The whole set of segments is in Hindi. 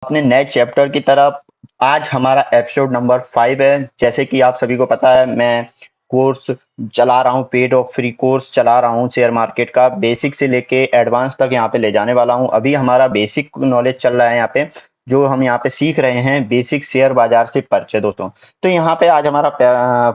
अपने नए चैप्टर की तरफ। आज हमारा एपिसोड नंबर 5 है। जैसे कि आप सभी को पता है, मैं कोर्स चला रहा हूँ, पेड और फ्री कोर्स चला रहा हूँ शेयर मार्केट का, बेसिक से लेके एडवांस तक यहाँ पे ले जाने वाला हूँ। अभी हमारा बेसिक नॉलेज चल रहा है यहाँ पे, जो हम यहाँ पे सीख रहे हैं बेसिक शेयर बाजार से परिचय दोस्तों। तो यहाँ पे आज हमारा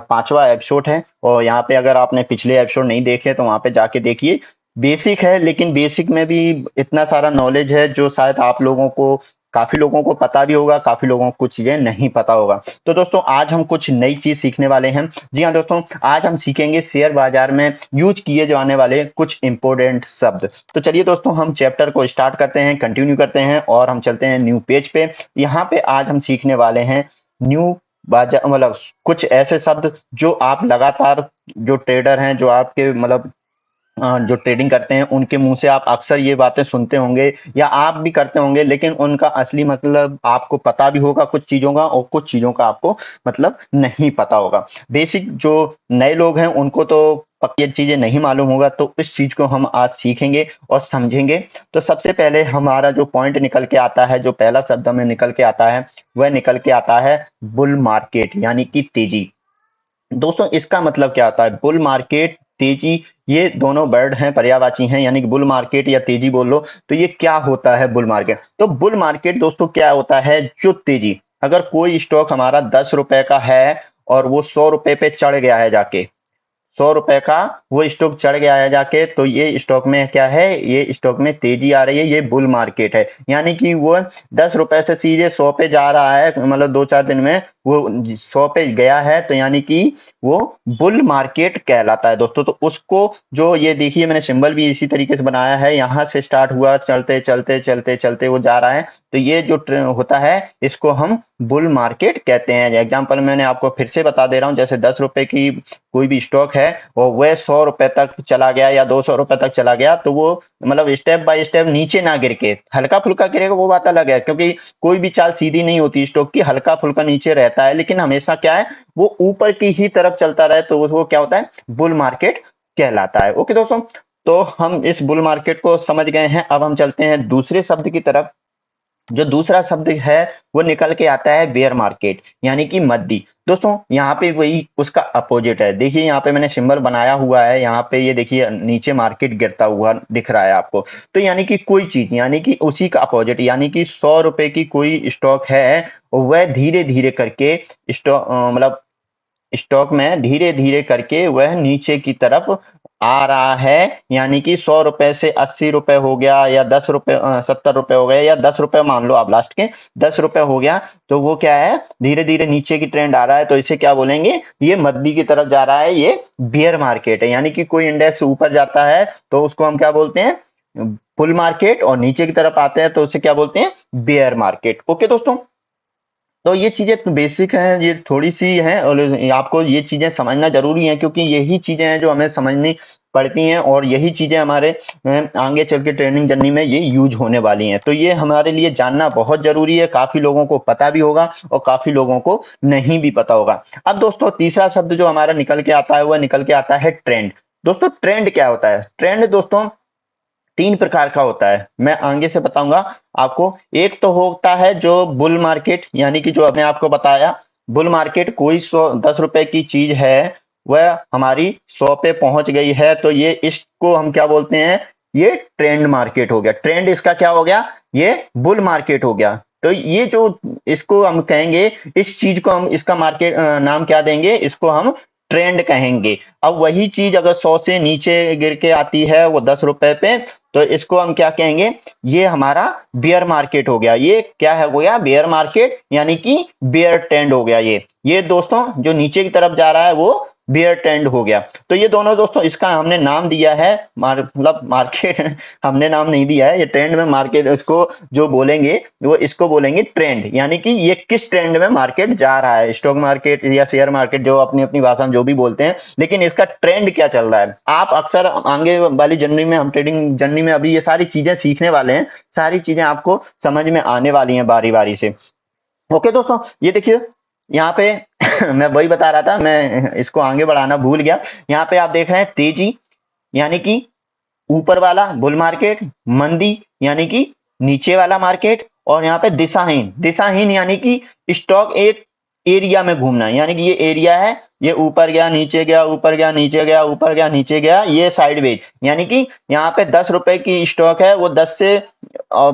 5वां एपिसोड है, और यहाँ पे अगर आपने पिछले एपिसोड नहीं देखे तो वहाँ पे जाके देखिए। बेसिक है, लेकिन बेसिक में भी इतना सारा नॉलेज है जो शायद आप लोगों को, काफी लोगों को पता भी होगा, काफी लोगों को कुछ चीजें नहीं पता होगा। तो दोस्तों आज हम कुछ नई चीज सीखने वाले हैं। जी हाँ दोस्तों, आज हम सीखेंगे शेयर बाजार में यूज किए जाने वाले कुछ इंपोर्टेंट शब्द। तो चलिए दोस्तों, हम चैप्टर को स्टार्ट करते हैं, कंटिन्यू करते हैं, और हम चलते हैं न्यू पेज पे। यहाँ पे आज हम सीखने वाले हैं न्यू बाजार, मतलब कुछ ऐसे शब्द जो आप लगातार, जो ट्रेडर हैं, जो आपके मतलब जो ट्रेडिंग करते हैं, उनके मुंह से आप अक्सर ये बातें सुनते होंगे या आप भी करते होंगे, लेकिन उनका असली मतलब आपको पता भी होगा कुछ चीजों का, और कुछ चीजों का आपको मतलब नहीं पता होगा। बेसिक जो नए लोग हैं उनको तो पक्की चीजें नहीं मालूम होगा, तो इस चीज को हम आज सीखेंगे और समझेंगे। तो सबसे पहले हमारा जो पॉइंट निकल के आता है, जो पहला शब्द हमें निकल के आता है, वह निकल के आता है बुल मार्केट, यानी कि तेजी। दोस्तों इसका मतलब क्या होता है? बुल मार्केट, तेजी, ये दोनों वर्ड हैं, पर्यायवाची हैं, यानी कि बुल मार्केट या तेजी बोल लो। तो ये क्या होता है बुल मार्केट? तो बुल मार्केट दोस्तों क्या होता है? जो तेजी, अगर कोई स्टॉक हमारा 10 रुपए का है और वो 100 रुपए पे चढ़ गया है जाके, 100 रुपए का वो स्टॉक चढ़ गया है जाके, तो ये स्टॉक में क्या है? ये स्टॉक में तेजी आ रही है, ये बुल मार्केट है। यानी कि वो 10 रुपए से सीधे 100 पे जा रहा है, मतलब 2-4 दिन में वो 100 पे गया है, तो यानी कि वो बुल मार्केट कहलाता है दोस्तों। तो उसको, जो ये देखिए मैंने सिंबल भी इसी तरीके से बनाया है, यहाँ से स्टार्ट हुआ, चलते चलते चलते चलते वो जा रहा है, तो ये जो होता है इसको हम बुल मार्केट कहते हैं। एग्जाम्पल मैंने आपको फिर से बता दे रहा हूँ, जैसे 10 रुपए की कोई भी स्टॉक है और वह 100 रुपए तक चला गया या 200 रुपए तक चला गया, तो वो मतलब स्टेप बाय स्टेप नीचे ना गिर के, हल्का फुल्का गिरेगा वो बात अलग है, क्योंकि कोई भी चाल सीधी नहीं होती स्टॉक की, हल्का फुल्का नीचे रहता है, लेकिन हमेशा क्या है, वो ऊपर की ही तरफ चलता रहे, तो वो क्या होता है? बुल मार्केट कहलाता है। ओके दोस्तों, तो हम इस बुल मार्केट को समझ गए हैं। अब हम चलते हैं दूसरे शब्द की तरफ। जो दूसरा शब्द है वो निकल के आता है बेयर मार्केट, यानी कि मंदी। दोस्तों यहाँ पे वही उसका अपोजिट है। देखिए यहाँ पे मैंने सिंबल बनाया हुआ है, यहाँ पे ये देखिए नीचे मार्केट गिरता हुआ दिख रहा है आपको। तो यानी कि कोई चीज, यानी कि उसी का अपोजिट, यानी कि 100 रुपए की कोई स्टॉक है, वह धीरे धीरे करके स्टॉक मतलब स्टॉक में धीरे धीरे करके वह नीचे की तरफ आ रहा है। यानी कि 100 रुपए से 80 रुपए हो गया, या 10 रुपए 70 रुपए हो गए, या 10 रुपए मान लो आप लास्ट के, 10 रुपए हो गया, तो वो क्या है? धीरे धीरे नीचे की ट्रेंड आ रहा है, तो इसे क्या बोलेंगे? ये मंदी की तरफ जा रहा है, ये बियर मार्केट है। यानी कि कोई इंडेक्स ऊपर जाता है तो उसको हम क्या बोलते हैं? बुल मार्केट, और नीचे की तरफ आते हैं तो उसे क्या बोलते हैं? Beer market. ओके दोस्तों, तो ये चीजें तो बेसिक हैं, ये थोड़ी सी हैं, और आपको ये चीजें समझना जरूरी है, क्योंकि यही चीजें हैं जो हमें समझनी पड़ती हैं, और यही चीजें हमारे आगे चल के ट्रेनिंग जर्नी में ये यूज होने वाली हैं। तो ये हमारे लिए जानना बहुत जरूरी है। काफी लोगों को पता भी होगा और काफी लोगों को नहीं भी पता होगा। अब दोस्तों तीसरा शब्द जो हमारा निकल के आता है वह निकल के आता है ट्रेंड। दोस्तों ट्रेंड क्या होता है? ट्रेंड दोस्तों 3 प्रकार का होता है, मैं आगे से बताऊंगा आपको। एक तो होता है जो बुल मार्केट, यानी कि जो अपने आपको बताया, बुल मार्केट, कोई 10 रुपए की चीज है, वह हमारी 100 पे पहुंच गई है, तो ये इसको हम क्या बोलते हैं? ये ट्रेंड मार्केट हो गया। ट्रेंड इसका क्या हो गया? ये बुल मार्केट हो गया। तो ये जो इसको हम कहेंगे, इस चीज को हम, इसका मार्केट नाम क्या देंगे? इसको हम ट्रेंड कहेंगे। अब वही चीज अगर 100 से नीचे गिर के आती है वो 10 रुपए पे, तो इसको हम क्या कहेंगे? ये हमारा बेयर मार्केट हो गया। ये क्या है? हो गया बेयर मार्केट, यानी कि बेयर ट्रेंड हो गया। ये दोस्तों जो नीचे की तरफ जा रहा है वो बेयर ट्रेंड हो गया। तो ये दोनों दोस्तों, इसका हमने नाम दिया है मतलब मार्केट हमने नाम नहीं दिया है, ये ट्रेंड में मार्केट, इसको जो बोलेंगे वो इसको बोलेंगे ट्रेंड, यानी कि ये किस ट्रेंड में मार्केट जा रहा है, स्टॉक मार्केट या शेयर मार्केट, जो अपनी अपनी भाषा में जो भी बोलते हैं, लेकिन इसका ट्रेंड क्या चल रहा है। आप अक्सर आगे वाली जर्नी में, हम ट्रेडिंग जर्नी में अभी ये सारी चीजें सीखने वाले हैं, सारी चीजें आपको समझ में आने वाली हैं बारी बारी से। ओके दोस्तों, ये देखिए यहाँ पे मैं वही बता रहा था, मैं इसको आगे बढ़ाना भूल गया। यहाँ पे आप देख रहे हैं तेजी, यानी कि ऊपर वाला बुल मार्केट, मंदी यानी कि नीचे वाला मार्केट, और यहाँ पे दिशाहीन। दिशाहीन यानी कि स्टॉक एक एरिया में घूमना है, यानी कि ये एरिया है, ये ऊपर गया नीचे गया ऊपर गया नीचे गया ऊपर गया नीचे गया, ये साइडवेज, यानी कि यहाँ पे 10 रुपए की स्टॉक है, वो 10 से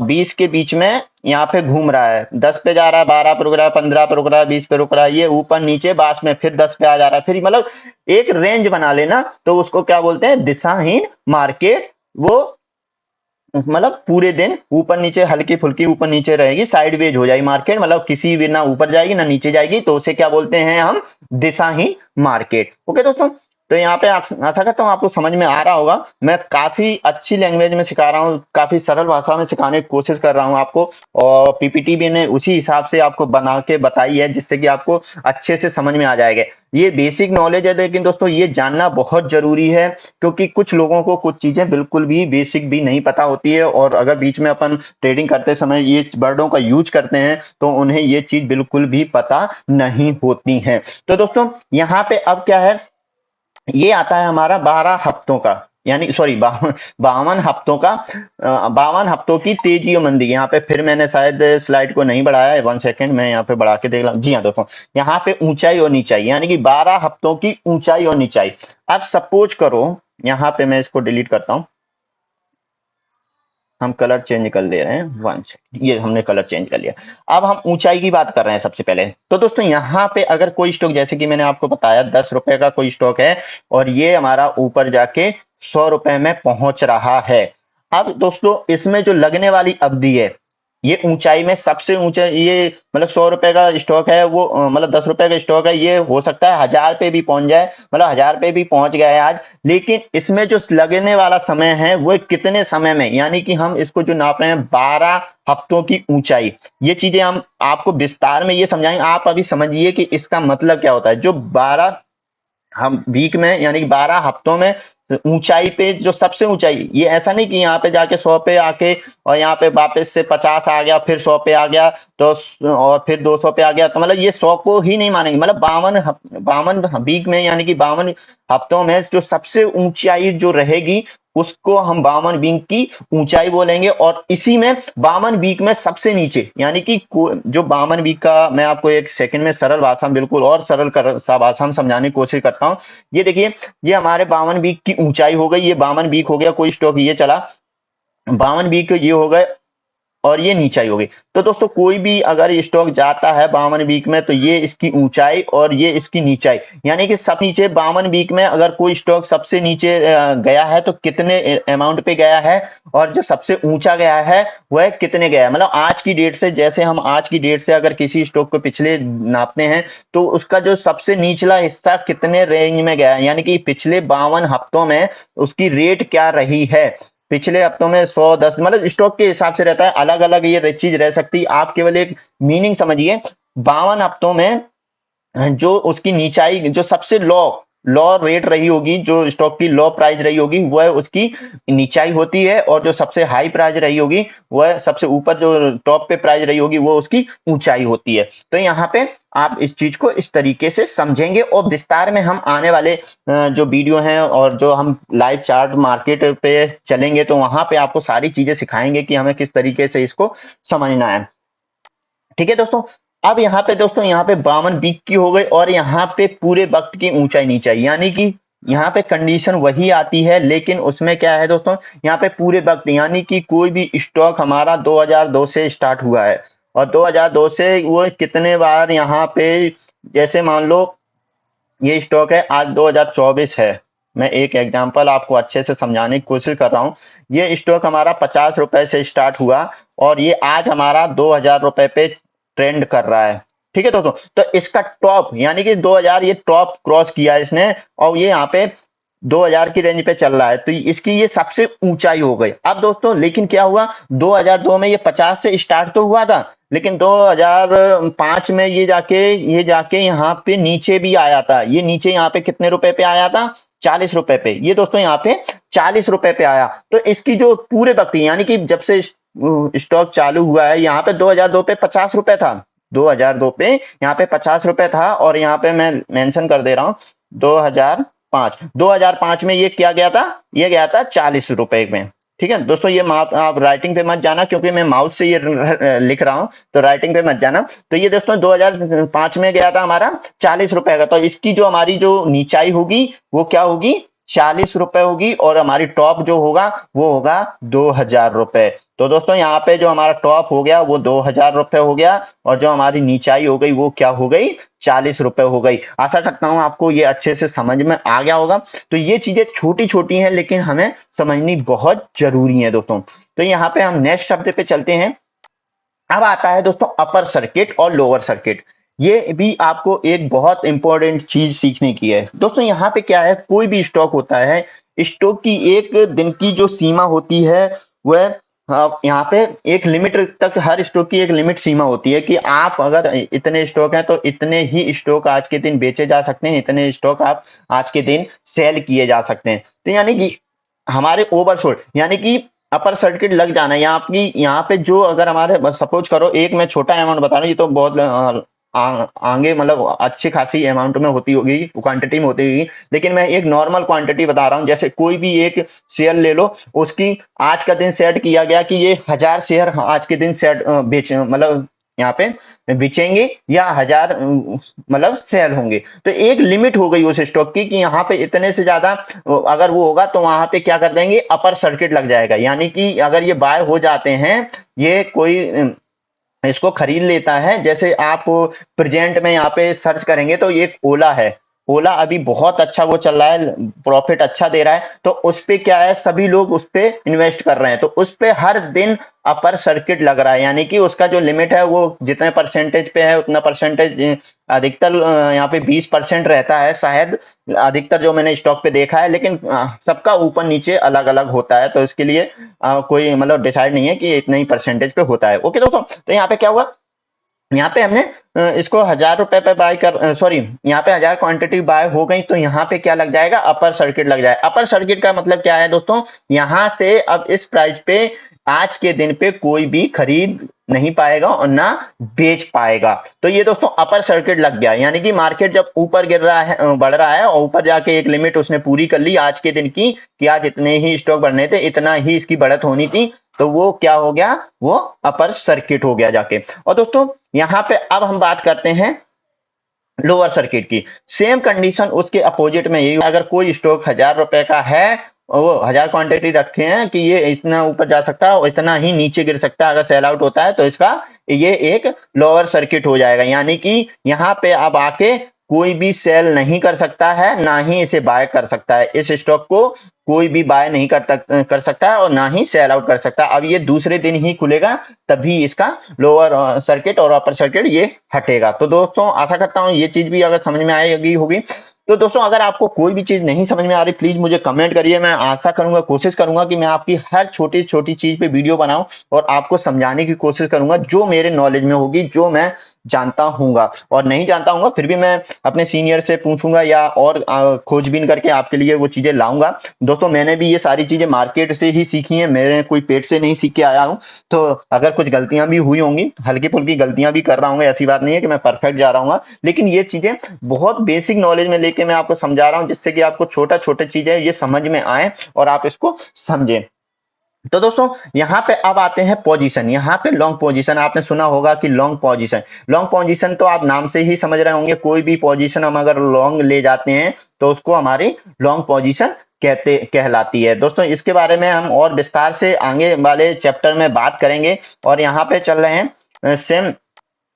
20 के बीच में यहाँ पे घूम रहा है। 10 पे जा रहा है, 12 पे रुक रहा है, 15 पे रुक रहा है, 20 पे रुक रहा है, ये ऊपर नीचे बाद में फिर 10 पे आ जा रहा है, फिर मतलब एक रेंज बना लेना, तो उसको क्या बोलते हैं, दिशाहीन मार्केट। वो मतलब पूरे दिन ऊपर नीचे हल्की फुल्की ऊपर नीचे रहेगी, साइडवेज हो जाएगी मार्केट, मतलब किसी भी ना ऊपर जाएगी ना नीचे जाएगी, तो उसे क्या बोलते हैं हम, दिशाहीन मार्केट। ओके दोस्तों, तो यहाँ पे आशा करता हूँ आपको समझ में आ रहा होगा। मैं काफी अच्छी लैंग्वेज में सिखा रहा हूँ, काफी सरल भाषा में सिखाने की कोशिश कर रहा हूँ आपको, और पीपीटी भी ने उसी हिसाब से आपको बना के बताई है, जिससे कि आपको अच्छे से समझ में आ जाएगा। ये बेसिक नॉलेज है, लेकिन दोस्तों ये जानना बहुत जरूरी है, क्योंकि कुछ लोगों को कुछ चीजें बिल्कुल भी बेसिक भी नहीं पता होती है, और अगर बीच में अपन ट्रेडिंग करते समय ये वर्डों का यूज करते हैं तो उन्हें ये चीज बिल्कुल भी पता नहीं होती है। तो दोस्तों यहाँ पे अब क्या है, ये आता है हमारा 12 हफ्तों का, यानी सॉरी 52 हफ्तों का, 52 हफ्तों की तेजी और मंदी। यहाँ पे फिर मैंने शायद स्लाइड को नहीं बढ़ाया है, 1 सेकेंड मैं यहाँ पे बढ़ा के देख रहा हूँ। जी हाँ दोस्तों, यहाँ पे ऊंचाई और नीचाई, यानी कि 12 हफ्तों की ऊंचाई और नीचाई। अब सपोज करो, यहाँ पे मैं इसको डिलीट करता हूँ, हम कलर चेंज कर ले रहे हैं, 1 सेकेंड, ये हमने कलर चेंज कर लिया। अब हम ऊंचाई की बात कर रहे हैं सबसे पहले। तो दोस्तों यहाँ पे अगर कोई स्टॉक, जैसे कि मैंने आपको बताया 10 रुपए का कोई स्टॉक है, और ये हमारा ऊपर जाके 100 रुपए में पहुंच रहा है। अब दोस्तों इसमें जो लगने वाली अवधि है, ये ऊंचाई में सबसे ऊंचा, ये मतलब 100 रुपए का स्टॉक है, वो मतलब 10 रुपए का स्टॉक है, ये हो सकता है 1000 पे भी पहुंच जाए, मतलब 1000 पे भी पहुंच गया है आज। लेकिन इसमें जो लगने वाला समय है वो कितने समय में, यानी कि हम इसको जो नाप रहे हैं 12 हफ्तों की ऊंचाई, ये चीजें हम आपको विस्तार में ये समझाएंगे। आप अभी समझिए कि इसका मतलब क्या होता है। जो 12 हम वीक में, यानी कि 12 हफ्तों में ऊंचाई पे जो सबसे ऊंचाई, ये ऐसा नहीं कि यहाँ पे जाके 100 पे आके और यहाँ पे वापस से 50 आ गया, फिर 100 पे आ गया, तो और फिर 200 पे आ गया, तो मतलब ये 100 को ही नहीं मानेंगे। मतलब 52 वीक में, यानी कि 52 हफ्तों में जो सबसे ऊंचाई जो रहेगी, उसको हम 52 वीक की ऊंचाई बोलेंगे। और इसी में 52 वीक में सबसे नीचे, यानी कि जो 52 वीक का, मैं आपको 1 सेकंड में सरल भाषा में, बिल्कुल और सरल भाषा में समझाने की कोशिश करता हूँ। ये देखिए, ये हमारे 52 वीक की ऊंचाई हो गई, ये 52 वीक हो गया, कोई स्टॉक ये चला 52 वीक ये हो गए, और ये नीचाई होगी। तो दोस्तों कोई भी अगर स्टॉक जाता है 52 वीक में, तो ये इसकी ऊंचाई और ये इसकी नीचाई, यानी कि सब नीचे 52 वीक में अगर कोई स्टॉक सबसे नीचे गया है तो कितने अमाउंट पे गया है, और जो सबसे ऊंचा गया है वह कितने गया है। मतलब आज की डेट से, जैसे हम आज की डेट से अगर किसी स्टॉक को पिछले नापते हैं, तो उसका जो सबसे निचला हिस्सा कितने रेंज में गया है, यानी कि पिछले 52 हफ्तों में उसकी रेट क्या रही है। पिछले हफ्तों में 110, मतलब स्टॉक के हिसाब से रहता है, अलग अलग ये चीज रह सकती है। आप केवल एक मीनिंग समझिए, 52 हफ्तों में जो उसकी नीचाई, जो सबसे लो लो रेट रही होगी, जो स्टॉक की लो प्राइस रही होगी, वह उसकी नीचाई होती है, और जो सबसे हाई प्राइस रही होगी, वह सबसे ऊपर जो टॉप पे प्राइस रही होगी, वो उसकी ऊंचाई होती है। तो यहाँ पे आप इस चीज को इस तरीके से समझेंगे, और विस्तार में हम आने वाले जो वीडियो हैं और जो हम लाइव चार्ट मार्केट पे चलेंगे, तो वहां पे आपको सारी चीजें सिखाएंगे कि हमें किस तरीके से इसको समझना है। ठीक है दोस्तों, अब यहाँ पे दोस्तों, यहाँ पे 52 वीक की हो गई, और यहाँ पे पूरे वक्त की ऊंचाई नीचाई, यानी कि यहाँ पे कंडीशन वही आती है, लेकिन उसमें क्या है दोस्तों, यहाँ पे पूरे वक्त, यानी कि कोई भी स्टॉक हमारा 2002 से स्टार्ट हुआ है, और 2002 से वो कितने बार यहाँ पे, जैसे मान लो ये स्टॉक है, आज 2024 है, मैं एक एग्जांपल आपको अच्छे से समझाने की कोशिश कर रहा हूँ। ये स्टॉक हमारा 50 रुपए से स्टार्ट हुआ, और ये आज हमारा 2000 रुपए पे ट्रेंड कर रहा है। ठीक है दोस्तों, तो इसका टॉप, यानी कि 2000 ये टॉप क्रॉस किया इसने, और ये यहाँ पे 2000 की रेंज पे चल रहा है, तो इसकी ये सबसे ऊंचाई हो गई। अब दोस्तों लेकिन क्या हुआ, 2002 में ये 50 से स्टार्ट तो हुआ था, लेकिन 2005 में ये जाके यहाँ पे नीचे भी आया था। ये नीचे यहाँ पे कितने रुपए पे आया था, 40 रुपए पे। ये दोस्तों यहाँ पे 40 रुपए पे आया। तो इसकी जो पूरे वक्त, यानी कि जब से स्टॉक चालू हुआ है, यहाँ पे 2002 पे 50 रुपए था, 2002 पे यहाँ पे 50 रुपए था, और यहाँ पे मैं मेंशन कर दे रहा हूँ 2005 में ये क्या गया था, ये गया था 40 रुपए में। ठीक है दोस्तों, ये आप राइटिंग पे मत जाना क्योंकि मैं माउस से ये लिख रहा हूँ, तो राइटिंग पे मत जाना। तो ये दोस्तों 2005 में गया था हमारा 40 रुपए का, तो इसकी जो हमारी जो नीचाई होगी वो क्या होगी, 40 रुपए होगी, और हमारी टॉप जो होगा वो होगा 2000 रुपए। तो दोस्तों यहाँ पे जो हमारा टॉप हो गया वो 2000 रुपए हो गया, और जो हमारी नीचाई हो गई वो क्या हो गई, 40 रुपए हो गई। आशा करता हूँ आपको ये अच्छे से समझ में आ गया होगा। तो ये चीजें छोटी छोटी हैं लेकिन हमें समझनी बहुत जरूरी है दोस्तों। तो यहाँ पे हम नेक्स्ट शब्द पे चलते हैं। अब आता है दोस्तों अपर सर्किट और लोअर सर्किट। ये भी आपको एक बहुत इंपॉर्टेंट चीज सीखने की है दोस्तों। यहाँ पे क्या है, कोई भी स्टॉक होता है, स्टॉक की एक दिन की जो सीमा होती है वह यहाँ पे एक लिमिट तक, हर स्टॉक की एक लिमिट सीमा होती है कि आप अगर इतने स्टॉक हैं तो इतने ही स्टॉक आज के दिन बेचे जा सकते हैं, इतने स्टॉक आप आज के दिन सेल किए जा सकते हैं। तो यानी कि हमारे ओवरशोल्ड यानी कि अपर सर्किट लग जाना है। यहाँ आपकी यहाँ पे जो अगर हमारे सपोज करो, एक मैं छोटा अमाउंट बता रहा हूँ, ये तो बहुत आगे मतलब अच्छी खासी अमाउंट में होती होगी, क्वांटिटी में होती होगी, लेकिन मैं एक नॉर्मल क्वांटिटी बता रहा हूँ। जैसे कोई भी एक शेयर ले लो, उसकी आज का दिन सेट किया गया कि ये 1000 शेयर आज के दिन सेट बेच मतलब यहाँ पे बेचेंगे या 1000 मतलब सेल होंगे। तो एक लिमिट हो गई उस स्टॉक की कि यहाँ पे इतने से ज्यादा अगर वो होगा तो वहां पे क्या कर देंगे, अपर सर्किट लग जाएगा। यानी कि अगर ये बाय हो जाते हैं, ये कोई इसको खरीद लेता है। जैसे आप प्रेजेंट में यहाँ पे सर्च करेंगे तो ये ओला है, ओला अभी बहुत अच्छा वो चल रहा है, प्रॉफिट अच्छा दे रहा है, तो उस पे क्या है, सभी लोग उस पे इन्वेस्ट कर रहे हैं, तो उस पे हर दिन अपर सर्किट लग रहा है। यानी कि उसका जो लिमिट है वो जितने परसेंटेज पे है उतना परसेंटेज, अधिकतर यहाँ पे 20% रहता है शायद, अधिकतर जो मैंने स्टॉक पे देखा है, लेकिन सबका ऊपर नीचे अलग अलग होता है, तो इसके लिए कोई मतलब डिसाइड नहीं है कि इतने ही परसेंटेज पे होता है। ओके दोस्तों, तो यहाँ पे क्या हुआ, यहाँ पे हमने इसको 1000 रुपए पे बाय कर, सॉरी यहाँ पे 1000 क्वांटिटी बाय हो गई, तो यहाँ पे क्या लग जाएगा, अपर सर्किट लग जाएगा। अपर सर्किट का मतलब क्या है दोस्तों, यहाँ से अब इस प्राइस पे आज के दिन पे कोई भी खरीद नहीं पाएगा और ना बेच पाएगा। तो ये दोस्तों अपर सर्किट लग गया। यानी कि मार्केट जब ऊपर गिर रहा है, बढ़ रहा है, और ऊपर जाके एक लिमिट उसने पूरी कर ली आज के दिन की कि आज इतने ही स्टॉक बढ़ने थे, इतना ही इसकी बढ़त होनी थी, तो वो क्या हो गया, वो अपर सर्किट हो गया जाके। और दोस्तों यहाँ पे अब हम बात करते हैं लोअर सर्किट की। सेम कंडीशन उसके अपोजिट में यही, अगर कोई स्टॉक 1000 रुपए का है और वो 1000 क्वांटिटी रखे हैं कि ये इतना ऊपर जा सकता है और इतना ही नीचे गिर सकता है, अगर सेल आउट होता है तो इसका ये एक लोअर सर्किट हो जाएगा। यानी कि यहाँ पे अब आके कोई भी सेल नहीं कर सकता है, ना ही इसे बाय कर सकता है। इस स्टॉक को कोई भी बाय नहीं कर सकता है और ना ही सेल आउट कर सकता है। अब ये दूसरे दिन ही खुलेगा, तभी इसका लोअर सर्किट और अपर सर्किट ये हटेगा। तो दोस्तों आशा करता हूँ ये चीज भी अगर समझ में आएगी होगी। तो दोस्तों अगर आपको कोई भी चीज नहीं समझ में आ रही, प्लीज मुझे कमेंट करिए। मैं आशा करूंगा, कोशिश करूंगा कि मैं आपकी हर छोटी छोटी चीज पे वीडियो बनाऊं और आपको समझाने की कोशिश करूंगा जो मेरे नॉलेज में होगी, जो मैं जानता हूंगा। और नहीं जानता हूंगा फिर भी मैं अपने सीनियर से पूछूंगा या और खोजबीन करके आपके लिए वो चीजें लाऊंगा। दोस्तों मैंने भी ये सारी चीजें मार्केट से ही सीखी हैं, मेरे कोई पेट से नहीं सीख के आया हूँ। तो अगर कुछ गलतियां भी हुई होंगी, हल्की फुल्की गलतियां भी कर रहा हूँ, ऐसी बात नहीं है कि मैं परफेक्ट जा रहा हूँ, लेकिन ये चीजें बहुत बेसिक नॉलेज में लेके मैं आपको समझा रहा हूँ, जिससे कि आपको छोटा छोटे चीजें ये समझ में आए और आप इसको समझें। तो दोस्तों यहाँ पे अब आते हैं पोजीशन। यहाँ पे लॉन्ग पोजीशन, आपने सुना होगा कि लॉन्ग पोजीशन, लॉन्ग पोजीशन तो आप नाम से ही समझ रहे होंगे, कोई भी पोजीशन हम अगर लॉन्ग ले जाते हैं तो उसको हमारी लॉन्ग पोजीशन कहलाती है। दोस्तों इसके बारे में हम और विस्तार से आगे वाले चैप्टर में बात करेंगे। और यहाँ पे चल रहे हैं सेम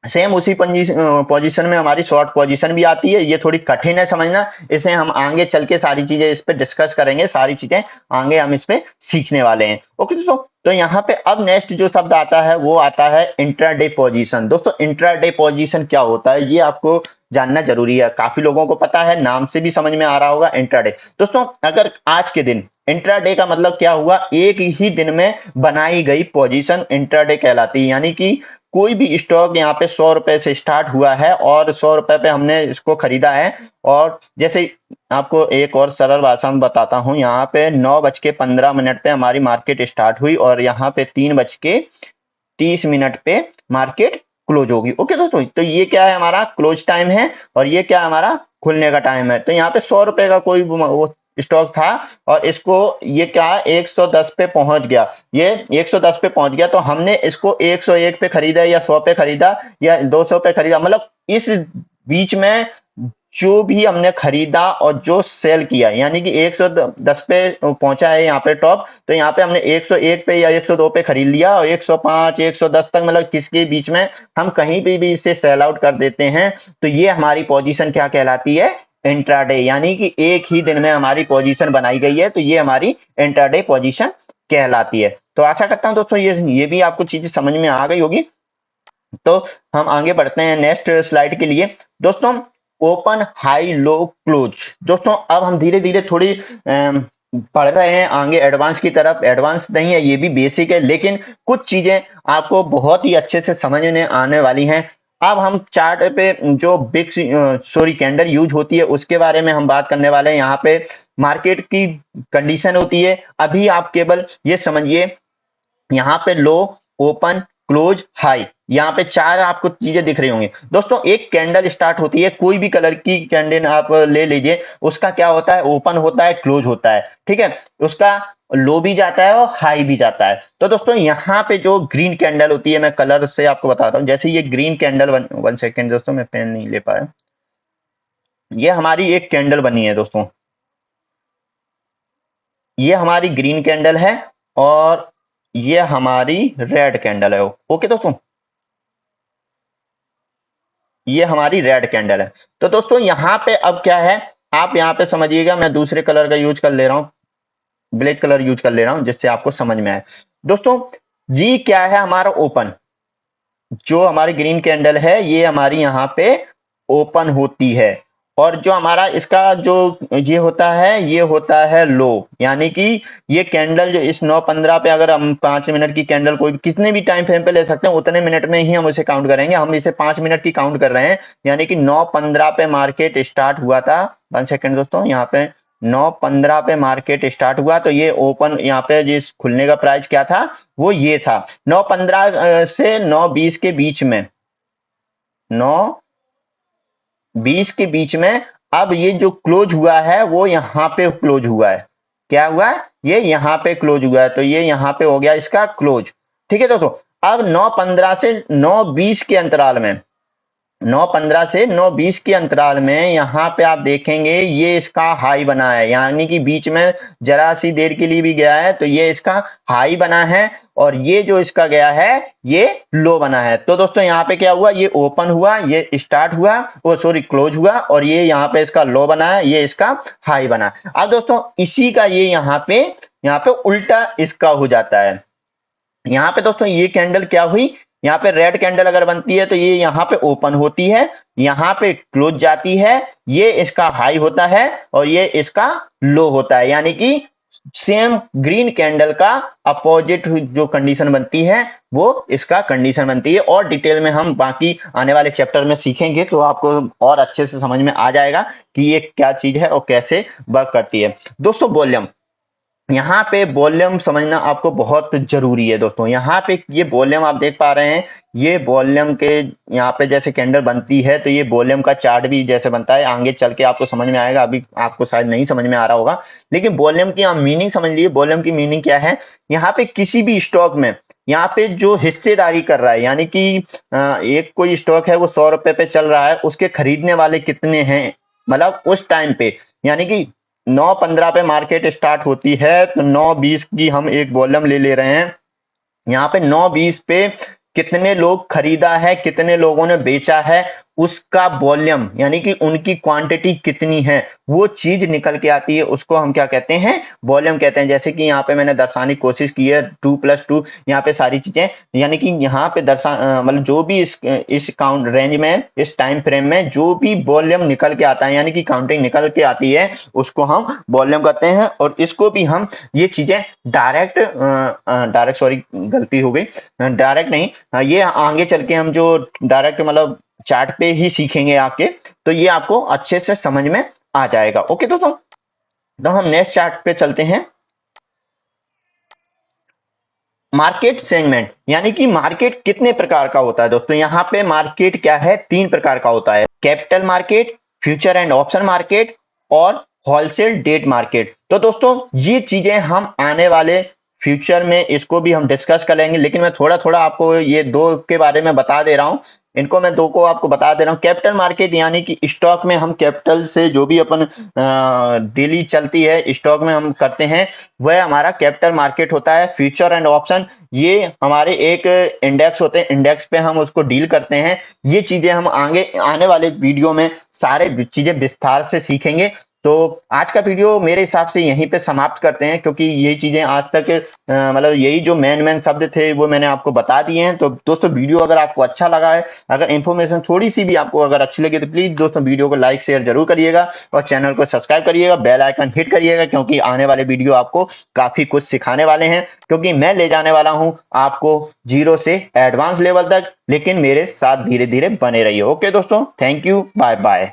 सेम उसी पोजीशन में हमारी शॉर्ट पोजीशन भी आती है। ये थोड़ी कठिन है समझना, इसे हम आगे चल के सारी चीजें इस पे डिस्कस करेंगे, सारी चीजें आगे हम इस पे सीखने वाले हैं। ओके दोस्तों, तो यहाँ पे अब नेक्स्ट जो शब्द आता है वो आता है इंट्राडे पोजीशन। दोस्तों इंट्राडे पोजीशन क्या होता है ये आपको जानना जरूरी है। काफी लोगों को पता है, नाम से भी समझ में आ रहा होगा इंट्राडे। दोस्तों अगर आज के दिन, इंट्राडे का मतलब क्या हुआ, एक ही दिन में बनाई गई पोजीशन इंट्राडे कहलाती है। यानी कि कोई भी स्टॉक यहाँ पे 100 रुपए से स्टार्ट हुआ है और 100 रुपए पे हमने इसको खरीदा है, और जैसे आपको एक और सरल भाषा में बताता हूँ, यहाँ पे 9:15 पे हमारी मार्केट स्टार्ट हुई और यहाँ पे 3:30 पे मार्केट क्लोज होगी। ओके दोस्तों, तो ये क्या है, हमारा क्लोज टाइम है और ये क्या हमारा खुलने का टाइम है। तो यहाँ पे 100 रुपए का कोई वो स्टॉक था और इसको ये क्या 110 पे पहुंच गया, ये 110 पे पहुंच गया, तो हमने इसको 101 पे खरीदा या 100 पे खरीदा या 200 पे खरीदा, मतलब इस बीच में जो भी हमने खरीदा और जो सेल किया, यानी कि 110 पे पहुंचा है यहाँ पे टॉप, तो यहाँ पे हमने 101 पे या 102 पे खरीद लिया और 105 110 तक, मतलब किसके बीच में हम कहीं पे भी इसे सेल आउट कर देते हैं, तो ये हमारी पोजीशन क्या कहलाती है, इंट्राडे, यानी कि एक ही दिन में हमारी पोजीशन बनाई गई है, तो ये हमारी इंट्राडे पोजीशन कहलाती है। तो आशा करता हूं दोस्तों ये भी आपको चीजें समझ में आ गई होगी। तो हम आगे बढ़ते हैं नेक्स्ट स्लाइड के लिए। दोस्तों ओपन हाई लो क्लोज, दोस्तों अब हम धीरे धीरे थोड़ी पढ़ रहे हैं आगे एडवांस की तरफ। एडवांस नहीं है, ये भी बेसिक है, लेकिन कुछ चीजें आपको बहुत ही अच्छे से समझ में आने वाली हैं। अब हम चार्ट पे जो बिग कैंडल यूज होती है उसके बारे में हम बात करने वाले हैं। यहाँ पे मार्केट की कंडीशन होती है, अभी आप केवल ये समझिए, यहाँ पे लो, ओपन, क्लोज, हाई, यहाँ पे चार आपको चीजें दिख रही होंगी। दोस्तों एक कैंडल स्टार्ट होती है, कोई भी कलर की कैंडल आप ले लीजिए, उसका क्या होता है, ओपन होता है, क्लोज होता है, ठीक है, उसका लो भी जाता है और हाई भी जाता है। तो दोस्तों यहाँ पे जो ग्रीन कैंडल होती है, मैं कलर से आपको बताता हूँ, जैसे ये ग्रीन कैंडल, वन सेकेंड दोस्तों, मैं पेन नहीं ले पाया, ये हमारी एक कैंडल बनी है दोस्तों, ये हमारी ग्रीन कैंडल है और ये हमारी रेड कैंडल है। ओके दोस्तों, ये हमारी रेड कैंडल है। तो दोस्तों यहाँ पे अब क्या है, आप यहाँ पे समझिएगा, मैं दूसरे कलर का यूज कर ले रहा हूँ, ब्लैक कलर यूज कर ले रहा हूँ जिससे आपको समझ में आए। दोस्तों जी क्या है, हमारा ओपन, जो हमारी ग्रीन कैंडल है ये हमारी यहाँ पे ओपन होती है, और जो हमारा इसका जो ये होता है, ये होता है लो, यानी कि ये कैंडल जो इस 9:15 पे, अगर हम 5 मिनट की कैंडल कोई कितने भी टाइम फ्रेम पे ले सकते हैं, उतने मिनट में ही हम उसे काउंट करेंगे, हम इसे 5 मिनट की काउंट कर रहे हैं, यानी कि 9:15 पे मार्केट स्टार्ट हुआ था। 1 सेकेंड दोस्तों, यहाँ पे 9:15 पे मार्केट स्टार्ट हुआ, तो ये ओपन, यहाँ पे जिस खुलने का प्राइस क्या था, वो ये था 9:15 से 9:20 के बीच में, 9:20 के बीच में। अब ये जो क्लोज हुआ है वो यहाँ पे क्लोज हुआ है, क्या हुआ है, ये यहाँ पे क्लोज हुआ है, तो ये यहाँ पे हो गया इसका क्लोज, ठीक है दोस्तों। अब 9:15 से 9:20 के अंतराल में, 9:15 से 9:20 के अंतराल में यहाँ पे आप देखेंगे ये इसका हाई बना है, यानी कि बीच में जरा सी देर के लिए भी गया है, तो ये इसका हाई बना है, और ये जो इसका गया है ये लो बना है। तो दोस्तों यहाँ पे क्या हुआ, ये ओपन हुआ, ये स्टार्ट हुआ, वो सॉरी क्लोज हुआ, और ये यहाँ पे इसका लो बना है, ये इसका हाई बना। अब दोस्तों इसी का ये यहाँ पे उल्टा इसका हो जाता है। यहाँ पे दोस्तों ये कैंडल क्या हुई, यहाँ पे रेड कैंडल अगर बनती है तो ये यहाँ पे ओपन होती है, यहाँ पे क्लोज जाती है, ये इसका हाई होता है और ये इसका लो होता है, यानी कि सेम ग्रीन कैंडल का अपोजिट जो कंडीशन बनती है वो इसका कंडीशन बनती है। और डिटेल में हम बाकी आने वाले चैप्टर में सीखेंगे, तो आपको और अच्छे से समझ में आ जाएगा कि ये क्या चीज है और कैसे वर्क करती है। दोस्तों वॉल्यूम, यहाँ पे वॉल्यूम समझना आपको बहुत जरूरी है दोस्तों। यहाँ पे ये वॉल्यूम आप देख पा रहे हैं, ये वॉल्यूम के यहाँ पे जैसे कैंडल बनती है तो ये वॉल्यूम का चार्ट भी जैसे बनता है, आगे चल के आपको समझ में आएगा, अभी आपको शायद नहीं समझ में आ रहा होगा, लेकिन वॉल्यूम की आप मीनिंग समझ लीजिए। वॉल्यूम की मीनिंग क्या है, यहाँ पे किसी भी स्टॉक में यहाँ पे जो हिस्सेदारी कर रहा है, यानी कि एक कोई स्टॉक है वो 100 रुपए पे चल रहा है, उसके खरीदने वाले कितने हैं, मतलब उस टाइम पे, यानी कि 9:15 पे मार्केट स्टार्ट होती है, तो 9:20 की हम एक वॉल्यूम ले रहे हैं। यहाँ पे 9:20 पे कितने लोग खरीदा है, कितने लोगों ने बेचा है, उसका वॉल्यूम, यानी कि उनकी क्वांटिटी कितनी है, वो चीज निकल के आती है, उसको हम क्या कहते हैं, वॉल्यूम कहते हैं। जैसे कि यहाँ पे मैंने दर्शाने की कोशिश की है 2+2, यहाँ पे सारी चीजें, यानी कि यहाँ पे मतलब जो भी इस काउंट रेंज में, इस टाइम फ्रेम में जो भी वॉल्यूम निकल के आता है, यानी कि काउंटिंग निकल के आती है, उसको हम वॉल्यूम कहते हैं। और इसको भी हम ये चीजें डायरेक्ट सॉरी गलती हो गई, डायरेक्ट नहीं, ये आगे चल के हम जो डायरेक्ट मतलब चार्ट पे ही सीखेंगे आके, तो ये आपको अच्छे से समझ में आ जाएगा। ओके दोस्तों, तो हम नेक्स्ट चार्ट पे चलते हैं। मार्केट सेगमेंट, यानी कि मार्केट कितने प्रकार का होता है दोस्तों। यहाँ पे मार्केट क्या है, 3 प्रकार का होता है, capital market, future and option market और होलसेल डेट मार्केट। तो दोस्तों ये चीजें हम आने वाले फ्यूचर में इसको भी हम डिस्कस करेंगे, लेकिन मैं थोड़ा थोड़ा आपको ये दो के बारे में बता दे रहा हूँ। इनको मैं दो को आपको बता दे रहा हूँ। कैपिटल मार्केट यानी कि स्टॉक में हम कैपिटल से जो भी अपन डेली चलती है स्टॉक में हम करते हैं वह हमारा कैपिटल मार्केट होता है। फ्यूचर एंड ऑप्शन ये हमारे एक इंडेक्स होते हैं, इंडेक्स पे हम उसको डील करते हैं। ये चीजें हम आगे आने वाले वीडियो में सारे चीजें विस्तार से सीखेंगे। तो आज का वीडियो मेरे हिसाब से यहीं पे समाप्त करते हैं, क्योंकि ये चीजें आज तक मतलब यही जो मेन शब्द थे वो मैंने आपको बता दिए हैं। तो दोस्तों वीडियो अगर आपको अच्छा लगा है, अगर इन्फॉर्मेशन थोड़ी सी भी आपको अगर अच्छी लगी तो प्लीज दोस्तों वीडियो को लाइक शेयर जरूर करिएगा और चैनल को सब्सक्राइब करिएगा, बेल आइकन हिट करिएगा, क्योंकि आने वाले वीडियो आपको काफी कुछ सिखाने वाले हैं। क्योंकि मैं ले जाने वाला हूं आपको जीरो से एडवांस लेवल तक, लेकिन मेरे साथ धीरे धीरे बने रहिए। ओके दोस्तों, थैंक यू, बाय बाय।